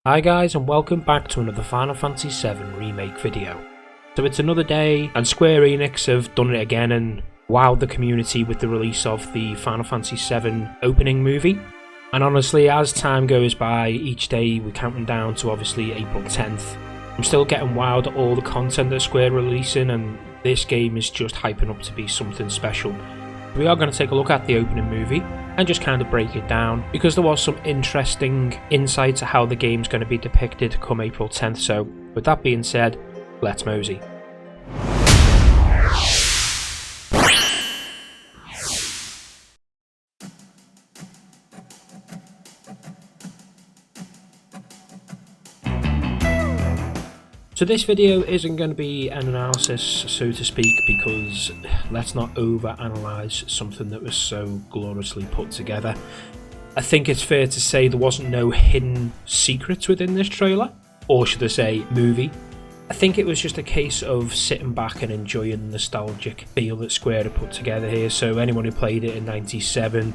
Hi guys, and welcome back to another Final Fantasy VII Remake video. So it's another day and Square Enix have done it again and wowed the community with the release of the Final Fantasy VII opening movie. And honestly, as time goes by, each day we're counting down to obviously April 10th. I'm still getting wowed at all the content that Square are releasing, and this game is just hyping up to be something special. We are going to take a look at the opening movie and just kind of break it down, because there was some interesting insight to how the game's going to be depicted come April 10th. So with that being said, let's mosey. So this video isn't going to be an analysis, so to speak, because let's not over-analyse something that was so gloriously put together. I think it's fair to say there wasn't no hidden secrets within this trailer, or should I say movie. I think it was just a case of sitting back and enjoying the nostalgic feel that Square had put together here. So anyone who played it in '97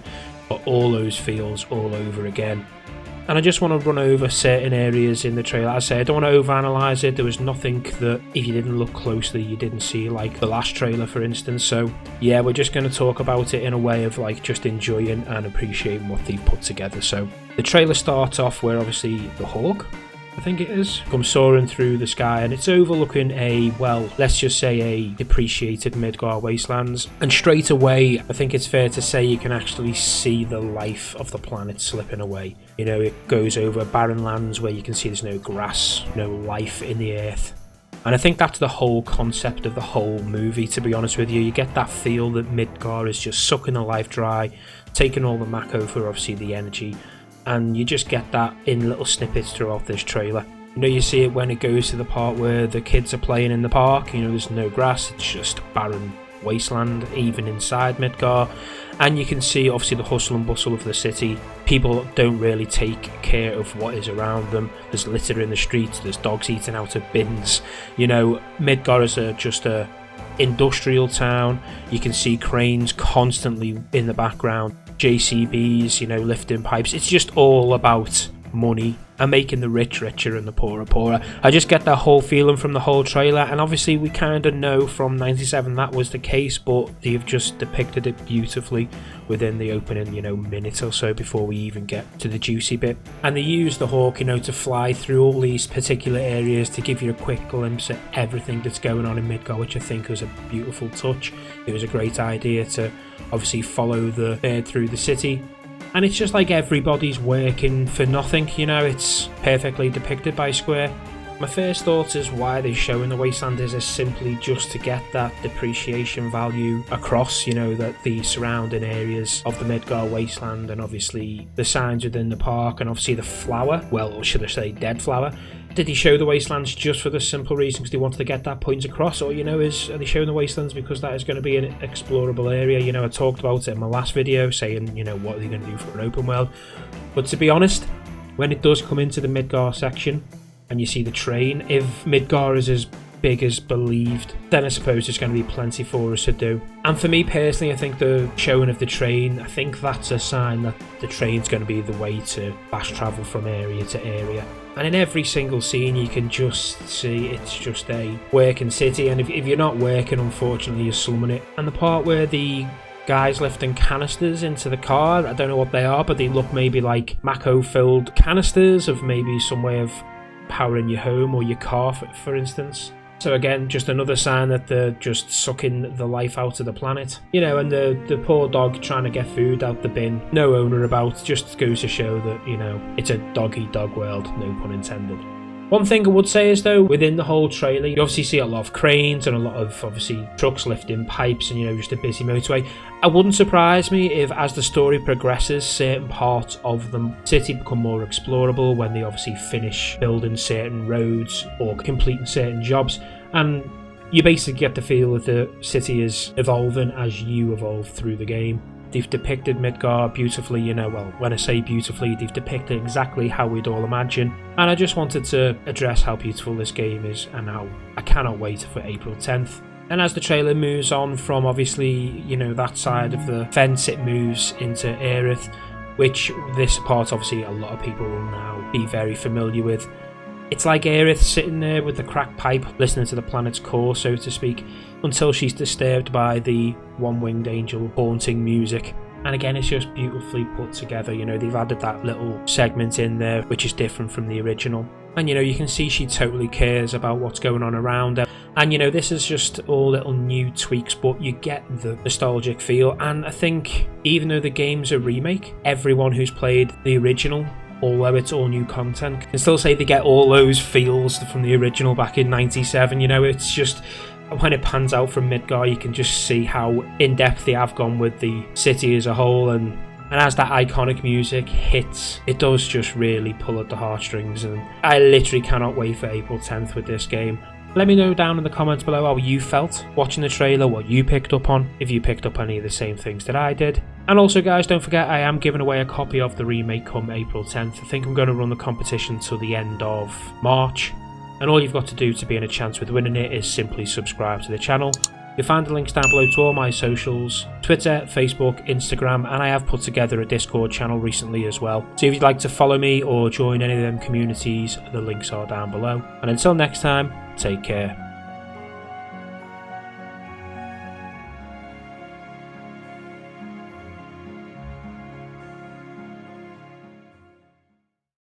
got all those feels all over again. And I just want to run over certain areas in the trailer. As I say, I don't want to overanalyze it. There was nothing that, if you didn't look closely, you didn't see, like the last trailer, for instance. So yeah, we're just going to talk about it in a way of like just enjoying and appreciating what they've put together. So the trailer starts off where obviously the Hawk, I think it is, comes soaring through the sky, and it's overlooking a, well, let's just say a depreciated Midgar wastelands. And straight away, I think it's fair to say you can actually see the life of the planet slipping away. You know, it goes over barren lands where you can see there's no grass, no life in the earth. And I think that's the whole concept of the whole movie, to be honest with you. You get that feel that Midgar is just sucking the life dry, taking all the Mako for obviously the energy. And you just get that in little snippets throughout this trailer. You know, you see it when it goes to the part where the kids are playing in the park. You know, there's no grass, it's just barren wasteland, even inside Midgar. And you can see obviously the hustle and bustle of the city. People don't really take care of what is around them. There's litter in the streets, there's dogs eating out of bins. You know, Midgar is just a industrial town. You can see cranes constantly in the background, JCBs, you know, lifting pipes. It's just all about money and making the rich richer and the poorer poorer. I just get that whole feeling from the whole trailer, and obviously we kind of know from '97 that was the case, but they've just depicted it beautifully within the opening, you know, minute or so before we even get to the juicy bit. And they use the Hawk, you know, to fly through all these particular areas to give you a quick glimpse at everything that's going on in Midgar, which I think was a beautiful touch. It was a great idea to obviously follow the bird through the city. And it's just like everybody's working for nothing, you know, it's perfectly depicted by Square. My first thought is why they're showing the wasteland is simply just to get that depreciation value across, you know, that the surrounding areas of the Midgar wasteland, and obviously the signs within the park, and obviously the flower, well, should I say dead flower. Did he show the wastelands just for the simple reason because they wanted to get that point across, or, you know, are they showing the wastelands because that is going to be an explorable area? You know, I talked about it in my last video, saying, you know, what are they going to do for an open world? But to be honest, when it does come into the Midgar section and you see the train, if Midgar is as big as believed, then I suppose there's going to be plenty for us to do. And for me personally, I think the showing of the train, I think that's a sign that the train's going to be the way to fast travel from area to area. And in every single scene you can just see it's just a working city, and if you're not working, unfortunately you're slumming it. And the part where the guys lifting canisters into the car, I don't know what they are, but they look maybe like Mako filled canisters of maybe some way of powering your home or your car, for instance. So again, just another sign that they're just sucking the life out of the planet. You know, and the poor dog trying to get food out the bin, no owner about, just goes to show that, you know, it's a dog-eat-dog world, no pun intended. One thing I would say is, though, within the whole trailer, you obviously see a lot of cranes and a lot of, obviously, trucks lifting pipes and, you know, just a busy motorway. It wouldn't surprise me if, as the story progresses, certain parts of the city become more explorable when they obviously finish building certain roads or completing certain jobs. And you basically get the feel that the city is evolving as you evolve through the game. They've depicted Midgar beautifully, you know, well, when I say beautifully, they've depicted exactly how we'd all imagine. And I just wanted to address how beautiful this game is and how I cannot wait for April 10th. And as the trailer moves on from, obviously, you know, that side of the fence, it moves into Aerith. which this part obviously a lot of people will now be very familiar with. It's like Aerith sitting there with the cracked pipe, listening to the planet's core, so to speak, until she's disturbed by the one-winged angel haunting music. And again, it's just beautifully put together. You know, they've added that little segment in there, which is different from the original. And, you know, you can see she totally cares about what's going on around her. And, you know, this is just all little new tweaks, but you get the nostalgic feel. And I think, even though the game's a remake, everyone who's played the original, although it's all new content, can still say they get all those feels from the original back in 97. You know, it's just, when it pans out from Midgar, you can just see how in-depth they have gone with the city as a whole, and as that iconic music hits, it does just really pull at the heartstrings, and I literally cannot wait for April 10th with this game. Let me know down in the comments below how you felt watching the trailer, what you picked up on, if you picked up any of the same things that I did. And also guys, don't forget I am giving away a copy of the remake come April 10th. I think I'm going to run the competition till the end of March. And all you've got to do to be in a chance with winning it is simply subscribe to the channel. You'll find the links down below to all my socials, Twitter, Facebook, Instagram, and I have put together a Discord channel recently as well. So if you'd like to follow me or join any of them communities, the links are down below. And until next time, take care.